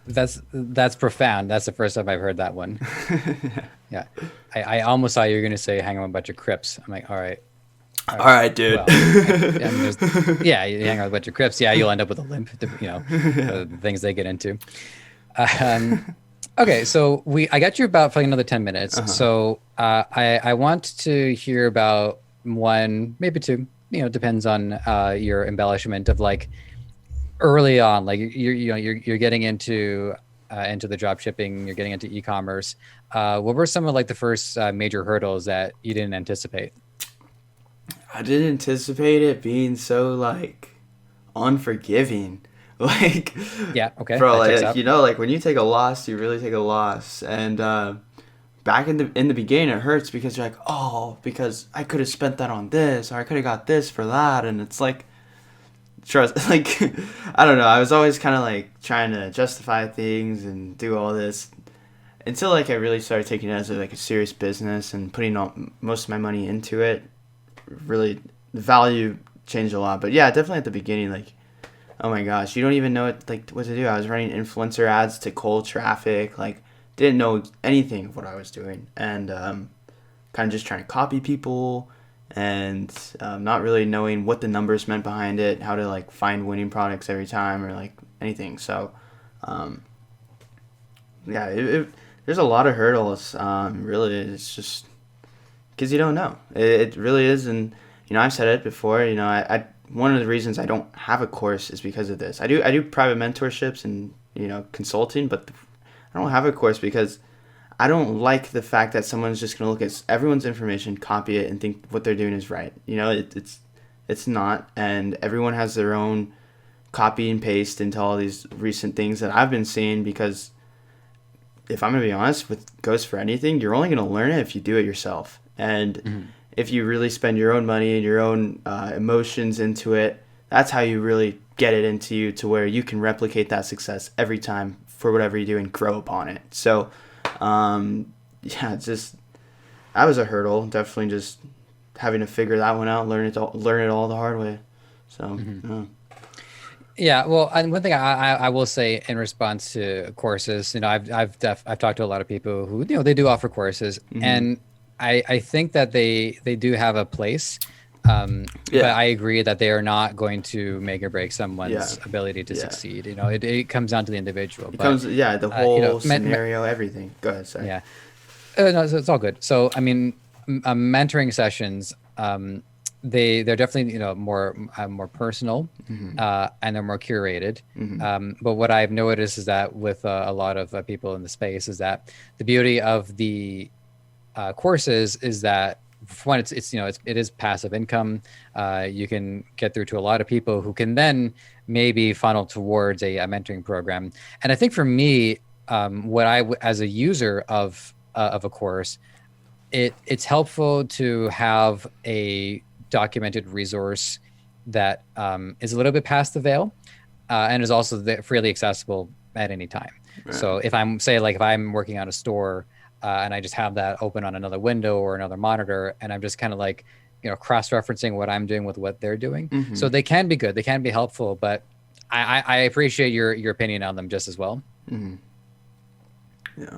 That's profound. That's the first time I've heard that one. yeah. Yeah, I almost thought you were gonna say hang around with a bunch of Crips. I'm like, all right, all All right. right, dude. Well, I mean, yeah, you hang around with a bunch of Crips. Yeah, you'll end up with a limp. The things they get into. Um, okay, so I got you about for like another 10 minutes. Uh-huh. So I want to hear about one, maybe two. Depends on your embellishment of like early on, like you're getting into the drop shipping, you're getting into e-commerce. What were some of like the first major hurdles that you didn't anticipate? I didn't anticipate it being so like unforgiving. Like, Yeah, okay, bro, that checks like out. like when you take a loss, you really take a loss. And back in the beginning, it hurts because you're like, oh, because I could have spent that on this, or I could have got this for that, and it's like, trust, like, I don't know. I was always kind of like trying to justify things and do all this until like I really started taking it as like a serious business and putting all, most of my money into it. Really, the value changed a lot. But yeah, definitely at the beginning, like, oh my gosh, you don't even know what to do. I was running influencer ads to cold traffic, like didn't know anything of what I was doing, and kind of just trying to copy people, and not really knowing what the numbers meant behind it, how to like find winning products every time or like anything. So um, yeah, there's a lot of hurdles. Really, it's just because you don't know. It really is, and I've said it before. I one of the reasons I don't have a course is because of this. I do private mentorships and consulting, but I don't have a course because I don't like the fact that someone's just gonna look at everyone's information, copy it, and think what they're doing is right. It's not, and everyone has their own copy and paste into all these recent things that I've been seeing. Because if I'm gonna be honest, with goes for anything, you're only gonna learn it if you do it yourself, and Mhm. if you really spend your own money and your own emotions into it, that's how you really get it into you to where you can replicate that success every time for whatever you do and grow upon it. So, yeah, it's just that was a hurdle. Definitely just having to figure that one out, learn it all the hard way. So, Yeah, well, and one thing I will say in response to courses, I've talked to a lot of people who they do offer courses, and I think that they do have a place, but I agree that they are not going to make or break someone's ability to succeed. It comes down to the individual. It comes, the whole men- scenario, everything. Go ahead, sorry. yeah, no, it's all good. So I mean, mentoring sessions. They're definitely more personal, and they're more curated. But what I've noticed is that with a lot of people in the space is that the beauty of the courses is that for one, it is passive income. You can get through to a lot of people who can then maybe funnel towards a mentoring program. And I think for me, as a user of a course, it's helpful to have a documented resource that is a little bit past the veil, and is also freely accessible at any time. Right. So if I'm working on a store and I just have that open on another window or another monitor, and I'm just kind of cross-referencing what I'm doing with what they're doing. So they can be good, they can be helpful, but I appreciate your opinion on them just as well. Yeah.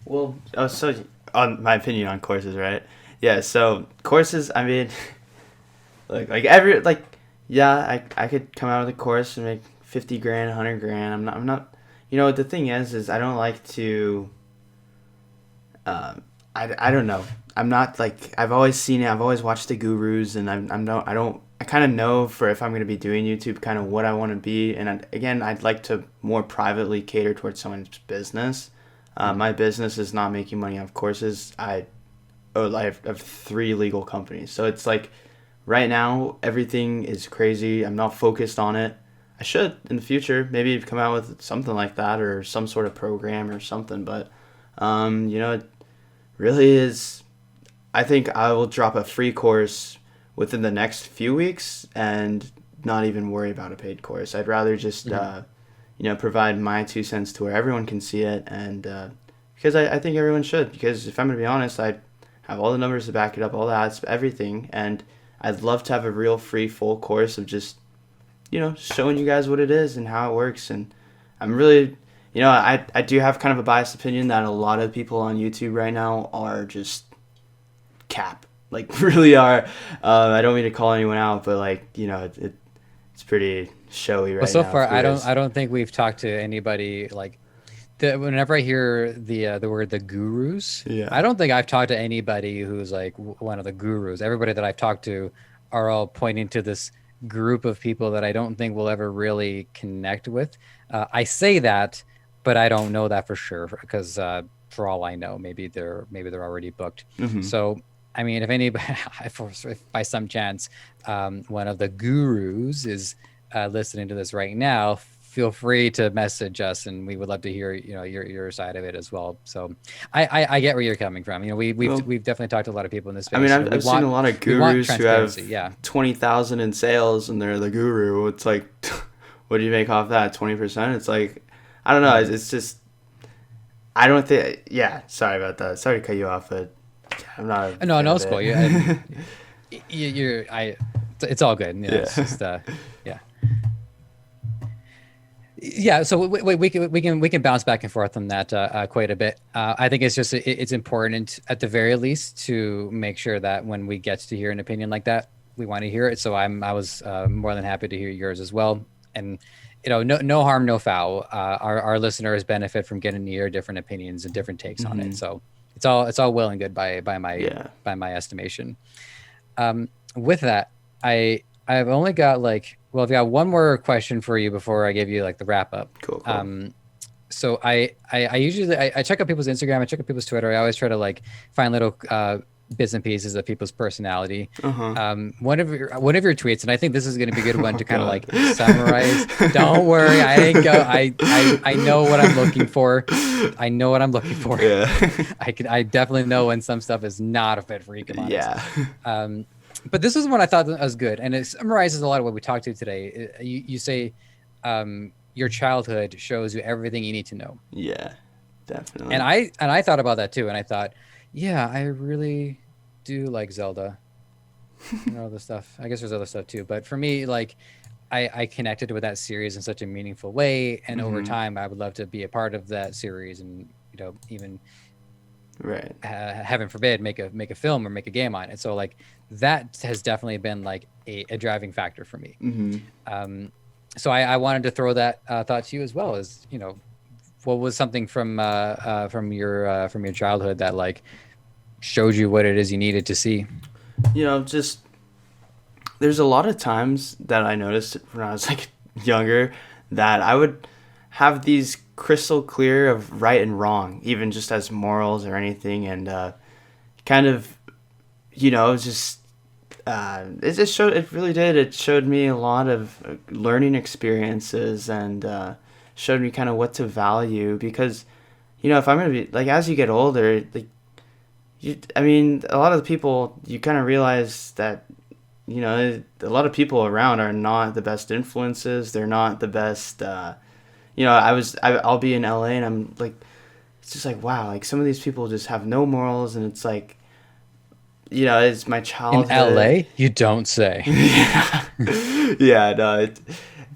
Well, so on my opinion on courses, right? Yeah, so courses, I mean, I could come out with a course and make 50 grand, 100 grand. I'm not, the thing is I don't like to, I don't know. I'm not I've always seen it. I've always watched the gurus, and I kind of know for if I'm going to be doing YouTube, kind of what I want to be. And I'd like to more privately cater towards someone's business. My business is not making money off courses. I have 3 legal companies. So it's right now, everything is crazy. I'm not focused on it. I should in the future maybe come out with something like that or some sort of program or something. But, it really is. I think I will drop a free course within the next few weeks and not even worry about a paid course. I'd rather just, provide my 2 cents to where everyone can see it. And because I think everyone should. Because if I'm going to be honest, I have all the numbers to back it up, all the ads, everything, and I'd love to have a real free full course of just, showing you guys what it is and how it works. And I'm really, I do have kind of a biased opinion that a lot of people on YouTube right now are just cap, really are. I don't mean to call anyone out, but it's pretty showy right now. Well, so far, I don't think we've talked to anybody whenever I hear the word the gurus, I don't think I've talked to anybody who's one of the gurus. Everybody that I've talked to are all pointing to this group of people that I don't think we'll ever really connect with. I say that, but I don't know that for sure because for all I know, maybe they're already booked. So I mean, if anybody, if by some chance one of the gurus is listening to this right now, feel free to message us, and we would love to hear your side of it as well. So I get where you're coming from. We've definitely talked to a lot of people in this space. I mean, I've seen a lot of gurus who have 20,000 in sales, and they're the guru. It's what do you make off that? 20%? It's I don't know. It's just I don't think. Yeah, sorry about that. Sorry to cut you off, but I'm not. No, it's cool. It's all good. It's just Yeah, so we can bounce back and forth on that quite a bit. I think it's important at the very least to make sure that when we get to hear an opinion like that, we want to hear it. So I was more than happy to hear yours as well. And no harm, no foul. Our listeners benefit from getting to hear different opinions and different takes on it. So it's all well and good by my estimation. With that, I've only got I've got one more question for you before I give you the wrap up. Cool. So I usually check out people's Instagram, I check out people's Twitter. I always try to find little bits and pieces of people's personality. One of your tweets, and I think this is going to be a good one to kind of summarize. Don't worry, I didn't go. I know what I'm looking for. Yeah. I definitely know when some stuff is not a fit for e-commerce. Yeah. But this is one I thought that was good, and it summarizes a lot of what we talked to today. You say your childhood shows you everything you need to know. Yeah, And definitely. I thought about that too, and I thought, yeah, I really do like Zelda and all the stuff. I guess there's other stuff too, but for me, like I connected with that series in such a meaningful way, and over Hmm. time, I would love to be a part of that series, and even Right. heaven forbid, make a film or make a game on it. So like that has definitely been like a driving factor for me. Hmm. Um, so I wanted to throw that thought to you as well, as what was something from your childhood that like showed you what it is you needed to see. Just there's a lot of times that I noticed when I was like younger that I would have these crystal clear of right and wrong, even just as morals or anything, and kind of just it just showed. It really did. It showed me a lot of learning experiences and showed me kind of what to value because if I'm gonna be like as you get older, like I mean, a lot of the people you kind of realize that a lot of people around are not the best influences. They're not the best. I'll be in LA and I'm like, it's just like wow, like some of these people just have no morals, and it's like, it's my In childhood. LA, you don't say. Yeah, yeah, no,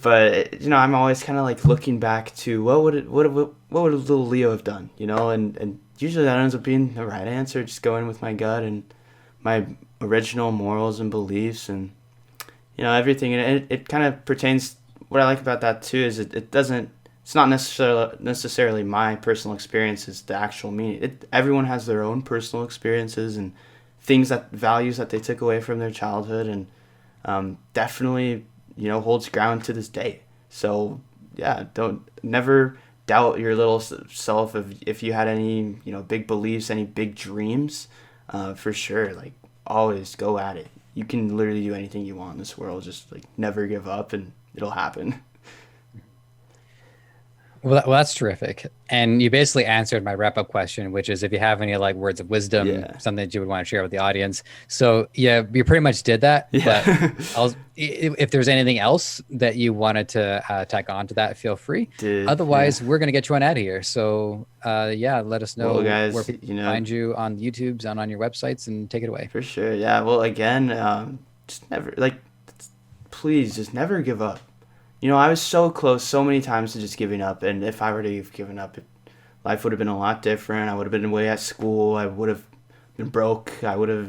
but I'm always kind of like looking back to what would little Leo have done, and usually that ends up being the right answer. Just going with my gut and my original morals and beliefs, and everything. And it kind of pertains. What I like about that too is it doesn't. It's not necessarily my personal experience. It's the actual meaning. Everyone has their own personal experiences and things that values that they took away from their childhood, and definitely holds ground to this day. So yeah, don't never doubt your little self if you had any big beliefs, any big dreams. For sure, like always go at it. You can literally do anything you want in this world. Just like never give up, and it'll happen. Well, that's terrific. And you basically answered my wrap up question, which is if you have any like words of wisdom, Yeah, something that you would want to share with the audience. So yeah, you pretty much did that. But yeah. if there's anything else that you wanted to tack on to that, feel free. Did yeah. Otherwise, we're gonna get you on out of here. So yeah, let us Well, know where guys, people can find you on the YouTubes and on your websites, and take it away. for sure. Yeah. Well, again, just never like, please, just never give up. I was so close so many times to just giving up, and if I were to have given up, life would have been a lot different. I would have been away at school. I would have been broke. I would have,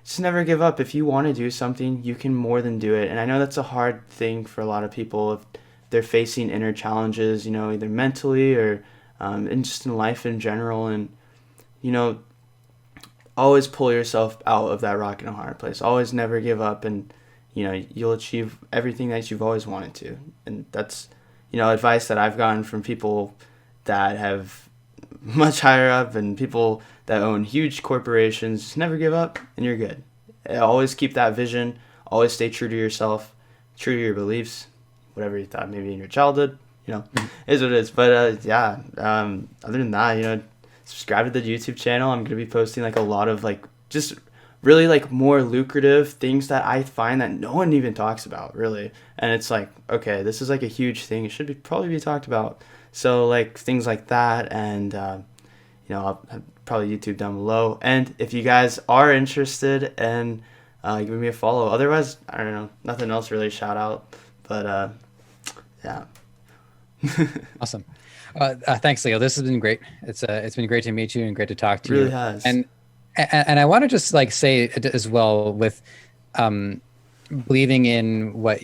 just never give up. If you want to do something, you can more than do it. And I know that's a hard thing for a lot of people if they're facing inner challenges, either mentally or just in life in general. And, you know, always pull yourself out of that rock and a hard place. Always never give up, and you'll achieve everything that you've always wanted to. And that's advice that I've gotten from people that have much higher up and people that own huge corporations. Just never give up, and you're good. Always keep that vision. Always stay true to yourself, true to your beliefs, whatever you thought maybe in your childhood. Is what it is. But yeah. Other than that, subscribe to the YouTube channel. I'm gonna be posting like a lot of like just really like more lucrative things that I find that no one even talks about really. And it's like, okay, this is like a huge thing. It should be probably be talked about. So like things like that, and I'll probably YouTube down below. And if you guys are interested in giving me a follow, otherwise I don't know, nothing else really shout out. But yeah, Awesome. Thanks, Leo. This has been great. It's been great to meet you and great to talk to really you. has. And I want to just like say it as well with um, believing in what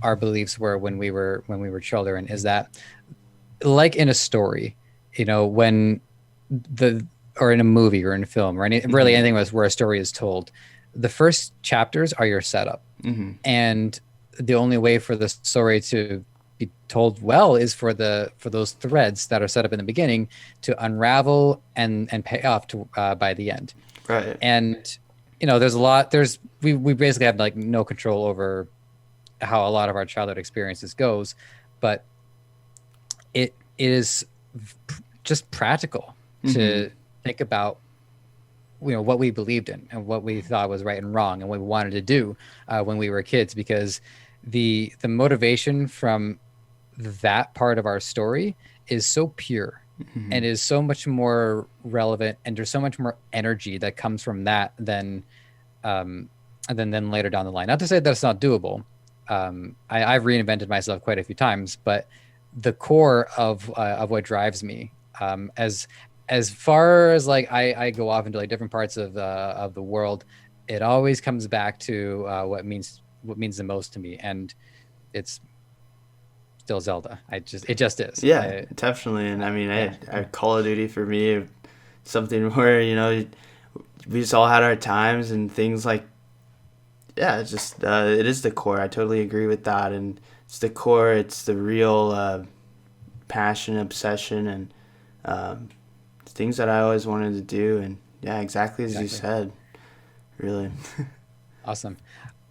our beliefs were when we were children is that like in a story, when the or in a movie or in a film or really Mm-hmm. anything where a story is told, the first chapters are your setup, Mm-hmm. and the only way for the story to be told well is for those threads that are set up in the beginning to unravel and pay off to by the end. Right. And there's a lot we basically have like no control over how a lot of our childhood experiences goes, but it is just practical Mm-hmm. to think about what we believed in and what we thought was right and wrong and what we wanted to do when we were kids, because the motivation from that part of our story is so pure and is so much more relevant, and there's so much more energy that comes from that um, than later down the line. Not to say that it's not doable. I've reinvented myself quite a few times, but the core of what drives me, as far as like I go off into like different parts of the world, it always comes back to what means the most to me, and it's still Zelda. It just is. Yeah, definitely. And I mean, Yeah, I Call of Duty for me, something where we just all had our times and things like, yeah, it's just it is the core. I totally agree with that, and it's the core. It's the real passion, obsession, and things that I always wanted to do. And yeah, exactly as you exactly. said, really. Awesome.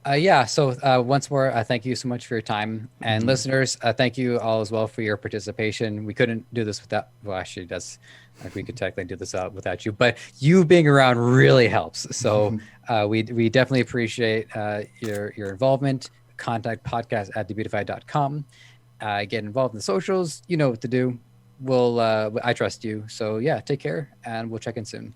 Yeah. So once more, thank you so much for your time, and Mhm. listeners, thank you all as well for your participation. We couldn't do this without. Well, actually, that's like we could technically do this without you, but you being around really helps. So we definitely appreciate your involvement. Contact podcast at debutify.com. Get involved in the socials. You know what to do. I trust you. So yeah, take care, and we'll check in soon.